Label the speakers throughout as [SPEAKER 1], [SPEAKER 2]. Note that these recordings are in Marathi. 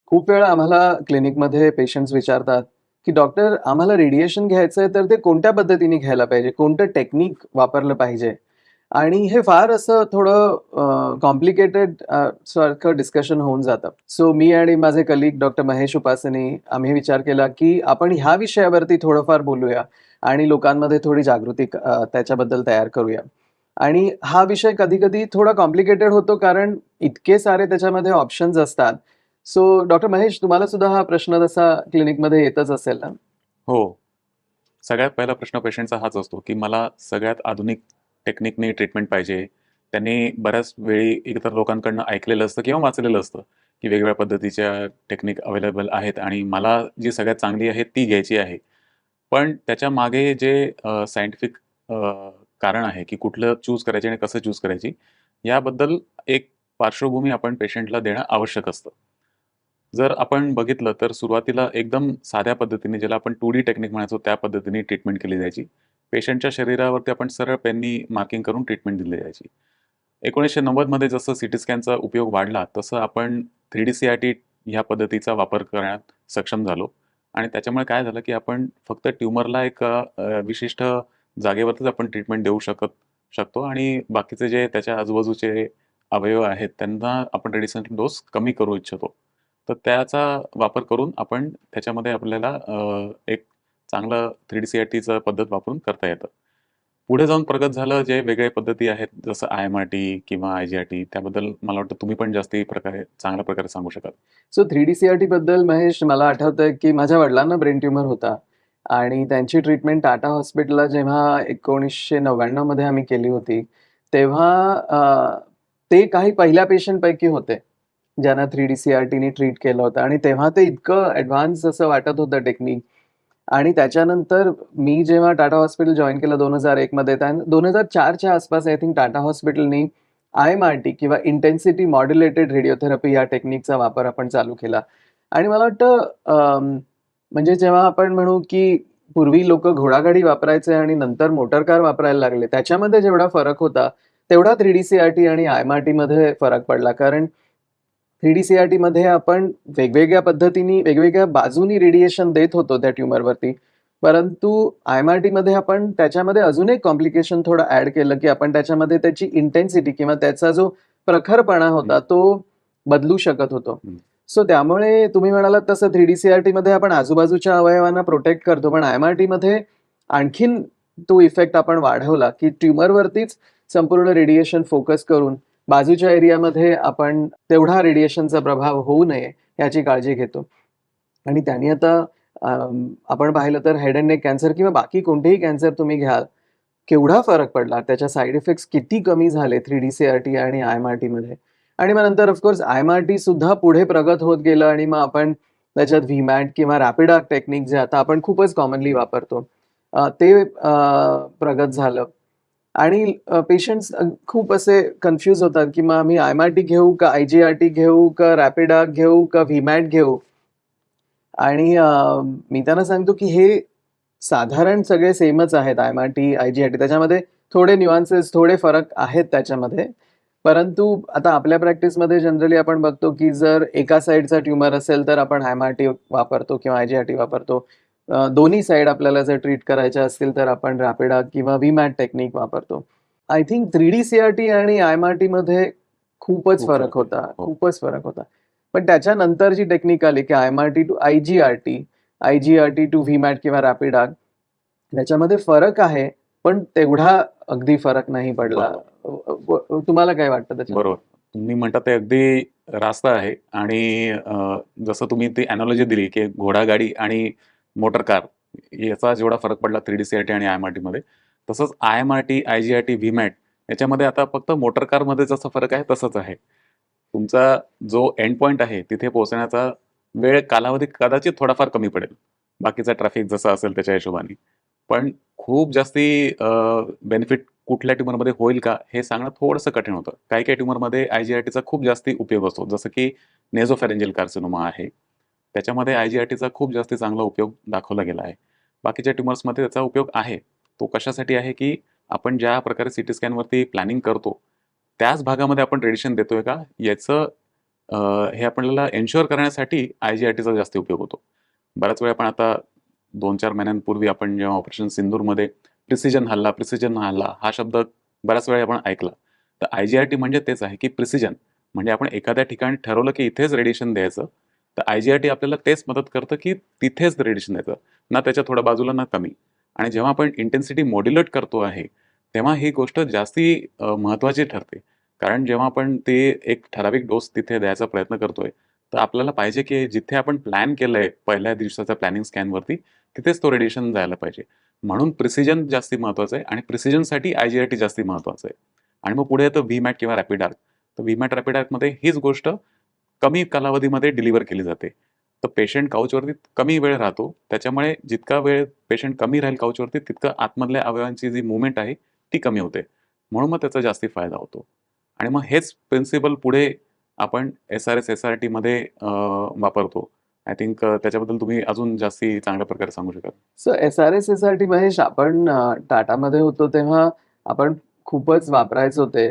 [SPEAKER 1] खूप वेळा आम्हाला क्लिनिकमध्ये पेशंट्स विचारतात, की "डॉक्टर आम्हाला रेडिएशन घ्यायचंय तर ते कोणत्या पद्धतीने घ्यायला पाहिजे? कोणतं टेक्निक वापरलं पाहिजे?" आणि हे फार असं थोडं कॉम्प्लिकेटेड सारखं डिस्कशन होऊन जातं. सो मी आणि माझे कलीग डॉक्टर महेश उपासनी आम्ही विचार केला, की आपण ह्या विषयावरती थोडंफार बोलूया आणि लोकांमध्ये थोडी जागृती त्याच्याबद्दल तयार करूया. आणि हा विषय कधी-कधी थोडा कॉम्प्लिकेटेड होतो कारण इतके सारे त्याच्यामध्ये ऑप्शन्स असतात. सो डॉक्टर महेश तुम्हाला सुद्धा हा प्रश्न तसा क्लिनिकमध्ये येतच असेल ना?
[SPEAKER 2] हो. सगळ्यात पहिला प्रश्न पेशंटचा हाच असतो, की मला सगळ्यात आधुनिक टेक्निकने ट्रीटमेंट पाहिजे. त्यांनी बऱ्याच वेळी इतर लोकांकडनं ऐकलेलं असतं किंवा वाचलेलं असतं, की वेगवेगळ्या पद्धतीच्या टेक्निक अवेलेबल आहेत आणि मला जी सगळ्यात चांगली आहे ती घ्यायची आहे. पण त्याच्या मागे जे सायंटिफिक कारण आहे, की कुठलं चूज करायचे आणि कसं चूज करायची, याबद्दल एक पार्श्वभूमी आपण पेशंटला देणं आवश्यक असतं. जर आपण बघितलं तर सुरुवातीला एकदम साध्या पद्धतीने ज्याला आपण 2D टेक्निक म्हणायचो त्या पद्धतीने ट्रीटमेंट केली जायची. पेशंटच्या शरीरावरती आपण सरळ पेननी मार्किंग करून ट्रीटमेंट दिली जायची. 1990 मध्ये जसं सीटी स्कॅनचा उपयोग वाढला, तसं आपण 3D CRT ह्या पद्धतीचा वापर करण्यात सक्षम झालो आणि त्याच्यामुळे काय झालं, की आपण फक्त ट्यूमरला एक विशिष्ट जागेवरतीच आपण ट्रीटमेंट देऊ शकतो आणि बाकीचे जे त्याच्या आजूबाजूचे अवयव आहेत, त्यांना आपण रेडिएशन डोस कमी करू इच्छितो. तर त्याचा वापर करून आपण त्याच्यामध्ये आपल्याला एक चांगलं 3D CRTचं पद्धत वापरून करता येतं. पुढे जाऊन प्रगत झालं जे वेगळे पद्धती आहेत जसं IMRT किंवा IGRT त्याबद्दल मला वाटतं तुम्ही पण जास्ती चांगल्या प्रकारे सांगू शकाल.
[SPEAKER 1] सो 3D CRT बद्दल महेश मला आठवतंय, की माझ्या वडिलांना ब्रेन ट्यूमर होता आणि त्यांची ट्रीटमेंट टाटा हॉस्पिटलला जेव्हा 1999 मध्ये आम्ही केली होती, तेव्हा ते काही पहिल्या पेशंटपैकी होते, ज्यांना 3D CRTने ट्रीट केलं होतं आणि तेव्हा ते इतकं ॲडव्हान्स असं वाटत होतं टेक्निक आणि त्याच्यानंतर मी जेव्हा टाटा हॉस्पिटल जॉइन केलं 2001 मध्ये 2004 च्या आसपास आय थिंक टाटा हॉस्पिटलनी IMRT किंवा इंटेन्सिटी मॉड्युलेटेड रेडिओथेरपी या टेक्निकचा वापर आपण चालू केला. आणि मला वाटतं म्हणजे जेव्हा आपण म्हणू, की पूर्वी लोकं घोडागाडी वापरायचे आणि नंतर मोटर कार वापरायला लागले. त्याच्यामध्ये जेवढा फरक होता, तेवढा 3D CRT आणि IMRTमध्ये फरक पडला. कारण 3D CRTमध्ये आपण वेगवेगळ्या पद्धतीने, वेगवेगळ्या बाजूनी रेडिएशन देत होतो त्या ट्यूमरवरती. परंतु IMRTमध्ये आपण त्याच्यामध्ये अजून एक कॉम्प्लिकेशन थोडं ॲड केलं, की आपण त्याच्यामध्ये त्याची इंटेन्सिटी किंवा त्याचा जो प्रखरपणा
[SPEAKER 2] हं,
[SPEAKER 1] होता, तो बदलू शकत होतो.
[SPEAKER 2] हं.
[SPEAKER 1] सो त्यामुळे तुम्ही म्हणालात तसं 3D CRTमध्ये आपण आजूबाजूच्या अवयवांना प्रोटेक्ट करतो, पण IMRTमध्ये आणखीन तो इफेक्ट आपण वाढवला, की ट्यूमरवरतीच संपूर्ण रेडिएशन फोकस करून बाजूच्या एरियामध्ये आपण तेवढा रेडिएशनचा प्रभाव होऊ नये याची काळजी घेतो. आणि त्याने आता आपण पाहिलं तर हेड एंड नेक कॅन्सर किंवा बाकी कोणतेही कॅन्सर तुम्ही घ्याल, केवढा फरक पडला. त्याच्या साइड इफेक्ट्स किती कमी झाले 3D CRT आणि IMRTमध्ये. आणि मग नंतर ऑफ कोर्स IMRT सुद्धा पुढे प्रगत होत गेलं आणि मग आपण त्याच्यात व्हीमॅट किंवा रॅपिड आर्क टेक्निक जे आता आपण खूपच कॉमनली वापरतो. ते प्रगत झालं. आणि पेशंट्स खूप असे कन्फ्यूज होतात, की मग आम्ही IMRT घेऊ का IGRT घेऊ का रॅपिड आर्क घेऊ का व्हीमॅट घेऊ? आणि मी त्यांना सांगतो, की हे साधारण सगळे सेमच आहेत IMRT, IGRT. त्याच्यामध्ये थोडे न्यूअन्सेस, थोडे फरक आहेत त्याच्यामध्ये. परंतु आता आपल्या प्रॅक्टिसमध्ये जनरली आपण बघतो, की जर एका साइडचा ट्यूमर असेल, तर आपण IMRT वापरतो किंवा IGRT वापरतो. दोन्ही साइड आपल्याला जर ट्रीट करायच्या असतील, तर आपण रॅपिड आर्क किंवा व्हीमॅट टेक्निक वापरतो. आय थिंक 3D CRT आणि IMRTमध्ये खूपच
[SPEAKER 2] खूप
[SPEAKER 1] फरक
[SPEAKER 2] फरक आहे.
[SPEAKER 1] होता,
[SPEAKER 2] हो.
[SPEAKER 1] खूपच फरक होता. पण त्याच्यानंतर जी टेक्निक आली, की IMRT to IGRT, IGRT to VMAT किंवा रॅपिड आर्क त्याच्यामध्ये फरक आहे, पण तेवढा अगदी फरक नाही पडला.
[SPEAKER 2] बरोबर.
[SPEAKER 1] तुम्हाला काय वाटतं त्याच्याबद्दल?
[SPEAKER 2] बरोबर. तुम्ही म्हणता ते अगदी रास्त आहे आणि जसं तुम्ही ती एनालॉजी दिली, की घोडागाडी आणि मोटर कार याचा जेवढा फरक पडला 3D CRT आणि IMRTमध्ये, तसंच IMRT, IGRT, व्हीमॅट याच्यामध्ये आता फक्त मोटर कारमध्ये जसा फरक आहे तसंच आहे. तुमचा जो एंड पॉइंट आहे तिथे पोहोचण्याचा वेळ कालावधी कदाचित थोडाफार कमी पडेल. बाकीचा ट्रॅफिक जसा असेल त्याच्या हिशोबाने. पण खूप जास्ती बेनिफिट कुठल्या ट्यूमरमध्ये होईल का, हे सांगणं थोडंसं कठीण होतं. काही-काही ट्यूमरमध्ये IGRTचा खूप जास्ती उपयोग असतो. जसं की नेझोफॅरेंजियल कार्सिनोमा आहे. त्याच्यामध्ये IGRTचा खूप जास्ती चांगला उपयोग दाखवला गेला आहे. बाकीच्या ट्यूमर्समध्ये त्याचा उपयोग आहे. तो कशासाठी आहे, की आपण ज्या प्रकारे सीटी स्कॅनवरती प्लॅनिंग करतो, त्याच भागामध्ये आपण रेडिएशन देतोय का, याचं हे आपल्याला एन्शुअर करण्यासाठी IGRTचा जास्त उपयोग होतो. बऱ्याच वेळा आपण आता 2-4 महिन्यांपूर्वी आपण जेव्हा ऑपरेशन सिंदूरमध्ये प्रिसिजन हल्ला हा शब्द बऱ्याच वेळा आपण ऐकला. तर IGRT म्हणजे तेच आहे, की प्रिसिजन म्हणजे आपण एखाद्या ठिकाणी ठरवलं, की इथेच रेडिएशन द्यायचं. तर IGRT आपल्याला तेच मदत करतं, की तिथेच रेडिएशन द्यायचं. ना त्याच्या थोड्या बाजूला ना कमी. आणि जेव्हा आपण इंटेन्सिटी मॉड्युलेट करतो आहे, तेव्हा ही गोष्ट जास्ती महत्त्वाची ठरते. कारण जेव्हा आपण ते एक ठराविक डोस तिथे द्यायचा प्रयत्न करतोय, तर आपल्याला पाहिजे की जिथे आपण प्लॅन केलंय पहिल्या दिवसाच्या प्लॅनिंग स्कॅनवरती, तिथेच तो रेडिएशन जायला पाहिजे. म्हणून प्रिसिजन जास्ती महत्त्वाचं आहे आणि प्रिसिजनसाठी IGRT जास्ती महत्त्वाचं आहे. आणि मग पुढे येतं व्हीमॅट किंवा रॅपिड आर्क. तर व्हीमॅट, रॅपिड आर्कमध्ये हीच गोष्ट कमी कालावधीमध्ये डिलिव्हर केली जाते. तर पेशंट काउचवरती कमी वेळ राहतो. त्याच्यामुळे जितका वेळ पेशंट कमी राहील काउचवरती, तितकं आतमधल्या अवयवांची जी मूव्हमेंट आहे, ती कमी होते. म्हणून मग त्याचा जास्ती फायदा होतो. आणि मग हेच प्रिन्सिपल पुढे आपण SRS, SRTमध्ये वापरतो. आय थिंक त्याच्याबद्दल तुम्ही अजून जास्ती चांगल्या प्रकारे सांगू शकाल.
[SPEAKER 1] सो SRS, SRT महेश, आपण टाटामध्ये होतो तेव्हा आपण खूपच वापरायचो ते.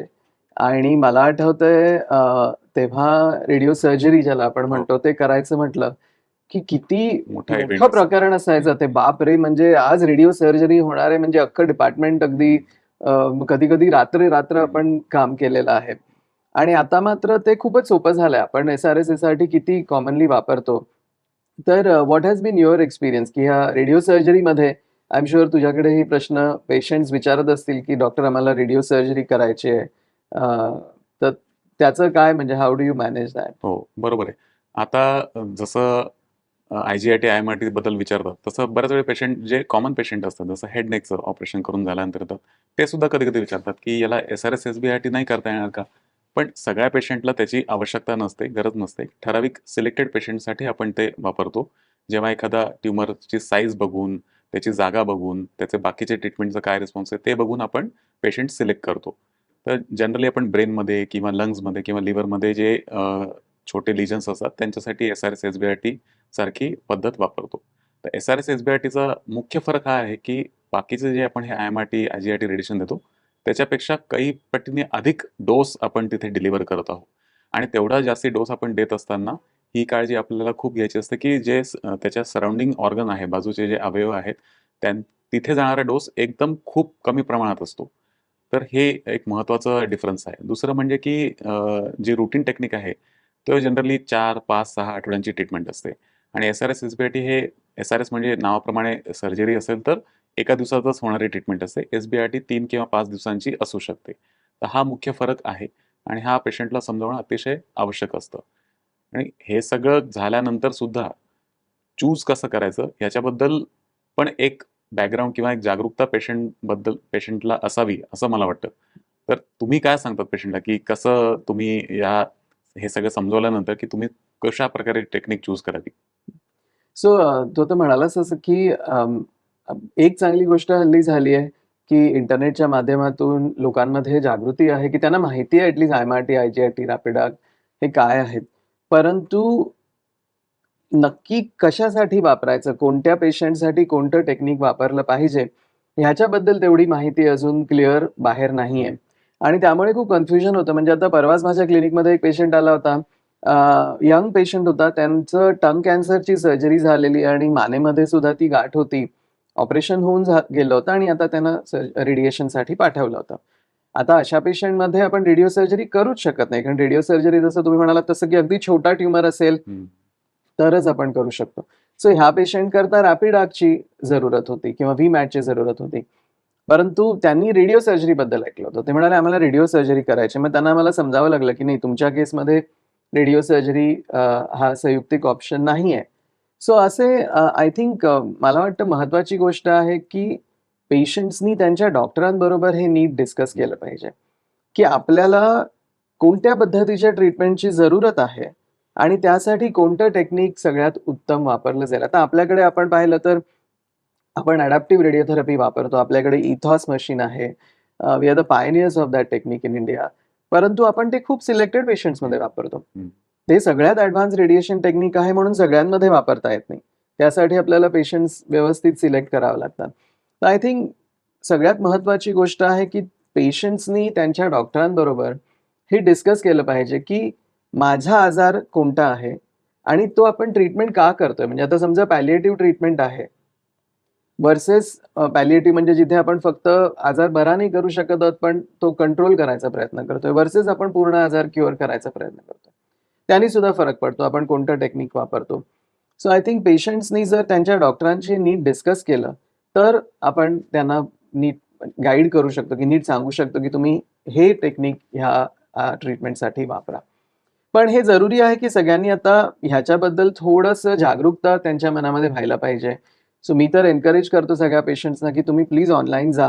[SPEAKER 1] आणि मला आठवतंय तेव्हा रेडिओ सर्जरी ज्याला आपण
[SPEAKER 2] हो.
[SPEAKER 1] म्हणतो ते करायचं म्हटलं की किती
[SPEAKER 2] मोठा इव्हेंट
[SPEAKER 1] मोठं प्रकरण असायचं ते. बाप रे, म्हणजे आज रेडिओ सर्जरी होणार आहे म्हणजे अख्खं डिपार्टमेंट अगदी कधी कधी रात्र आपण काम केलेलं आहे. आणि आता मात्र ते खूपच सोपं झालंय. आपण SRS, SRT किती कॉमनली वापरतो. तर what has been your experience की ह्या रेडिओ सर्जरीमध्ये, आय एम शुअर तुझ्याकडे हे प्रश्न पेशंट्स विचारत असतील की डॉक्टर आम्हाला रेडिओ सर्जरी करायची आहे. तर त्याचं काय, म्हणजे how do you manage that?
[SPEAKER 2] हो, बरोबर आहे. आता जसं IGRT, IMRT बद्दल विचारतात, तसं बऱ्याच वेळा पेशंट जे कॉमन पेशंट असतात, जसं हेड नेकचं ऑपरेशन करून झाल्यानंतर तर ते सुद्धा कधी-कधी विचारतात, की याला SRS, SBRT नाही करता येणार का? पण सगळ्या पेशंटला त्याची आवश्यकता नसते, गरज नसते. ठराविक सिलेक्टेड पेशंटसाठी आपण ते वापरतो. जेव्हा एखादा ट्यूमरची साईज बघून, त्याची जागा बघून, त्याचे बाकीचे ट्रीटमेंटचा काय रिस्पॉन्स आहे ते बघून आपण पेशंट सिलेक्ट करतो. तर जनरली आपण ब्रेनमध्ये किंवा लंग्समध्ये किंवा लिव्हरमध्ये जे छोटे लिजन्स असतात त्यांच्यासाठी SRS, SBRT सारखी पद्धत वापरतो. तर SRS, SBRTचा मुख्य फरक हा आहे, की बाकीचे जे आपण हे IMRT, IGRT रेडिएशन देतो, त्याच्यापेक्षा काही पटीने अधिक डोस आपण तिथे डिलिव्हर करत आहोत. आणि तेवढा जास्ती डोस आपण देत असताना ही काळजी आपल्याला खूप घ्यायची असते, की जे त्याच्या सराउंडिंग ऑर्गन आहे, बाजूचे जे अवयव आहेत, तिथे जाणारा डोस एकदम खूप कमी प्रमाणात असतो. तर हे एक महत्त्वाचं डिफरन्स आहे. दुसरं म्हणजे की जी रूटीन टेक्निक आहे, तो जनरली 4, 5, 6 आठवड्यांची ट्रीटमेंट असते. आणि SRS, SBRT हे SRS म्हणजे नावाप्रमाणे सर्जरी असेल तर एका दिवसातच होणारी ट्रीटमेंट असते. SBRT 3 किंवा 5 दिवसांची असू शकते. तर हा मुख्य फरक आहे आणि हा पेशंटला समजावणं अतिशय आवश्यक असतं. आणि हे सगळं झाल्यानंतर सुद्धा चूज कसं करायचं याच्याबद्दल पण एक बॅकग्राऊंड किंवा एक जागरूकता पेशंटला असावी असं मला वाटतं. तर तुम्ही काय सांगतात पेशंटला, की कसं तुम्ही हे सगळं समजवल्यानंतर, की तुम्ही कशाप्रकारे टेक्निक चूज करावी?
[SPEAKER 1] सो तो तर म्हणालाच असं की एक चांगली गोष्ट हल्ली झाली आहे की इंटरनेटच्या माध्यमातून लोकांमध्ये जागृती आहे की त्यांना माहिती आहे at least IMRT, IGRT, rapid arc हे काय आहेत. परंतु नक्की कशासाठी वापरायचं, कोणत्या पेशंटसाठी कोणतं टेक्निक वापरलं पाहिजे, ह्याच्याबद्दल तेवढी माहिती अजून क्लिअर बाहेर नाहीये. आणि त्यामुळे खूप कन्फ्युजन होतं. म्हणजे आता परवाच माझ्या क्लिनिकमध्ये एक पेशंट आला होता. यंग पेशंट होता. त्यांचं टंग कॅन्सरची सर्जरी झालेली आणि मानेमध्ये सुद्धा ती गाठ होती. ऑपरेशन होऊन गेलं होतं आणि आता त्यांना रेडिएशनसाठी पाठवलं होतं. आता अशा पेशंटमध्ये आपण रेडिओ सर्जरी करूच शकत नाही. कारण रेडिओ सर्जरी जसं तुम्ही म्हणालात तसं की अगदी छोटा ट्यूमर असेल तरच आपण करू शकतो. सो ह्या पेशंट करता रॅपिड आर्कची जरूरत होती किंवा व्हीमॅटची जरूरत होती. परंतु त्यांनी रेडिओ सर्जरीबद्दल ऐकलं होतं. ते म्हणाले आम्हाला रेडिओ सर्जरी करायची. मग त्यांना आम्हाला समजावं लागलं की नाही, तुमच्या केसमध्ये रेडिओ सर्जरी हा संयुक्तिक ऑप्शन नाहीये. सो असे आय थिंक मला वाटतं महत्त्वाची गोष्ट आहे की पेशंट्सनी त्यांच्या डॉक्टरांबरोबर हे नीट डिस्कस केलं पाहिजे, की आपल्याला कोणत्या पद्धतीच्या ट्रीटमेंटची जरूरत आहे आणि त्यासाठी कोणतं टेक्निक सगळ्यात उत्तम वापरलं जाईल. आता आपल्याकडे आपण पाहिलं तर आपण अडॅप्टिव्ह रेडिओथेरपी वापरतो. आपल्याकडे इथॉस मशीन आहे. We are the pioneers of that technique in India. परंतु आपण ते खूप सिलेक्टेड पेशंट्समध्ये वापरतो. ते सगळ्यात ॲडव्हान्स रेडिएशन टेक्निक आहे म्हणून सगळ्यांमध्ये वापरता येत नाही. त्यासाठी आपल्याला पेशंट्स व्यवस्थित सिलेक्ट करावं लागतात. तर आय थिंक सगळ्यात महत्त्वाची गोष्ट आहे की पेशंट्सनी त्यांच्या डॉक्टरांबरोबर हे डिस्कस केलं पाहिजे की माझा आजार कोणता आहे आणि तो आपण ट्रीटमेंट का करतोय. म्हणजे आता समजा पॅलिएटिव्ह ट्रीटमेंट आहे वर्सेस पॅलिएटिव्ह म्हणजे जिथे आपण फक्त आजार बरा नाही करू शकत आहोत, पण तो कंट्रोल करायचा प्रयत्न करतोय, वर्सेस आपण पूर्ण आजार क्युअर करायचा प्रयत्न करतोय. त्याने सुद्धा फरक पडतो आपण कोणतं टेक्निक वापरतो. सो आय थिंक पेशंट्सनी जर त्यांच्या डॉक्टरांशी नीट डिस्कस केलं तर आपण त्यांना नीट गाईड करू शकतो, की नीट सांगू शकतो, की तुम्ही हे टेक्निक ह्या ट्रीटमेंटसाठी वापरा. पण हे जरुरी आहे, की सगळ्यांनी आता ह्याच्याबद्दल थोडंसं जागरूकता त्यांच्या मनामध्ये व्हायला पाहिजे. सो मी तर एन्करेज करतो सगळ्या पेशंट्सना, की तुम्ही प्लीज ऑनलाईन जा,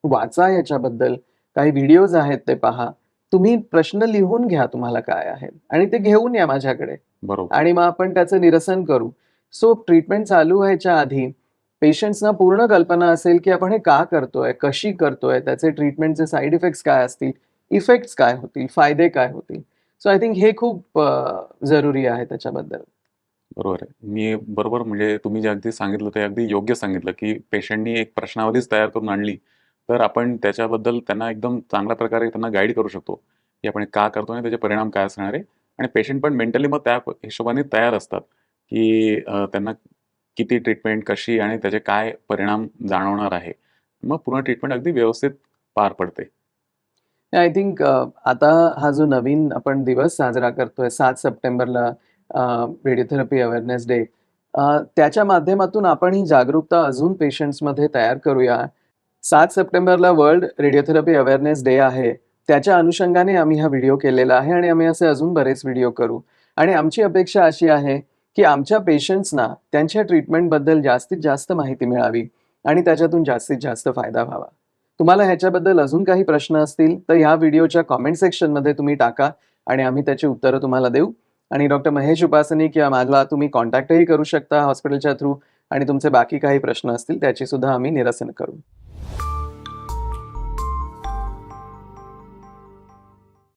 [SPEAKER 1] वाचा याच्याबद्दल, काही व्हिडिओज आहेत ते पहा. तुम्ही प्रश्न लिहून घ्या तुम्हाला काय आहेत आणि ते घेऊन या माझ्याकडे
[SPEAKER 2] बरोबर.
[SPEAKER 1] आणि मग आपण त्याचं निरसन करू. सो ट्रीटमेंट चालू व्हायच्या आधी पेशंट्सना पूर्ण कल्पना असेल, की आपण हे का करतोय, कशी करतोय, त्याचे ट्रीटमेंटचे साइड इफेक्ट्स काय असतील, इफेक्ट्स काय होतील, फायदे काय होतील. सो आय थिंक हे खूप जरुरी आहे त्याच्याबद्दल.
[SPEAKER 2] बरोबर आहे. मी बरोबर म्हणजे तुम्ही जे अगदी सांगितलं ते अगदी योग्य सांगितलं, की पेशंटनी एक प्रश्नावलीच तयार करून आणली, तर आपण त्याच्याबद्दल त्यांना एकदम चांगल्या प्रकारे त्यांना गाईड करू शकतो, की आपण हे का करतो आणि त्याचे परिणाम काय असणार आहे. आणि पेशंट पण मेंटली मग त्या हिशोबाने तयार असतात, की त्यांना किती ट्रीटमेंट, कशी आणि त्याचे काय परिणाम जाणवणार आहे. मग पूर्ण ट्रीटमेंट अगदी व्यवस्थित पार पडते.
[SPEAKER 1] आय थिंक आता हा जो नवीन आपण दिवस साजरा करतोय 7 सप्टेंबरला रेडिओथेरपी अवेअरनेस डे, त्याच्या माध्यमातून आपण ही जागरूकता अजून पेशंट्समध्ये तयार करूया. 7 सप्टेंबरला वर्ल्ड रेडिओथेरपी अवेअरनेस डे आहे. त्याच्या अनुषंगाने आम्ही हा व्हिडिओ केलेला आहे आणि आम्ही असे अजून बरेच व्हिडिओ करू. आणि आमची अपेक्षा अशी आहे, की आमच्या पेशंट्सना त्यांच्या ट्रीटमेंटबद्दल जास्तीत जास्त माहिती मिळावी आणि त्याच्यातून जास्तीत जास्त फायदा व्हावा. तुम्हाला ह्याच्याबद्दल अजून काही प्रश्न असतील तर ह्या व्हिडिओच्या कॉमेंट सेक्शनमध्ये तुम्ही टाका आणि आम्ही त्याची उत्तरं तुम्हाला देऊ. आणि डॉक्टर महेश उपासनी किंवा मला तुम्ही कॉन्टॅक्टही करू शकता हॉस्पिटलच्या थ्रू आणि तुमचे बाकी काही प्रश्न असतील त्याची सुद्धा आम्ही निरसन करू.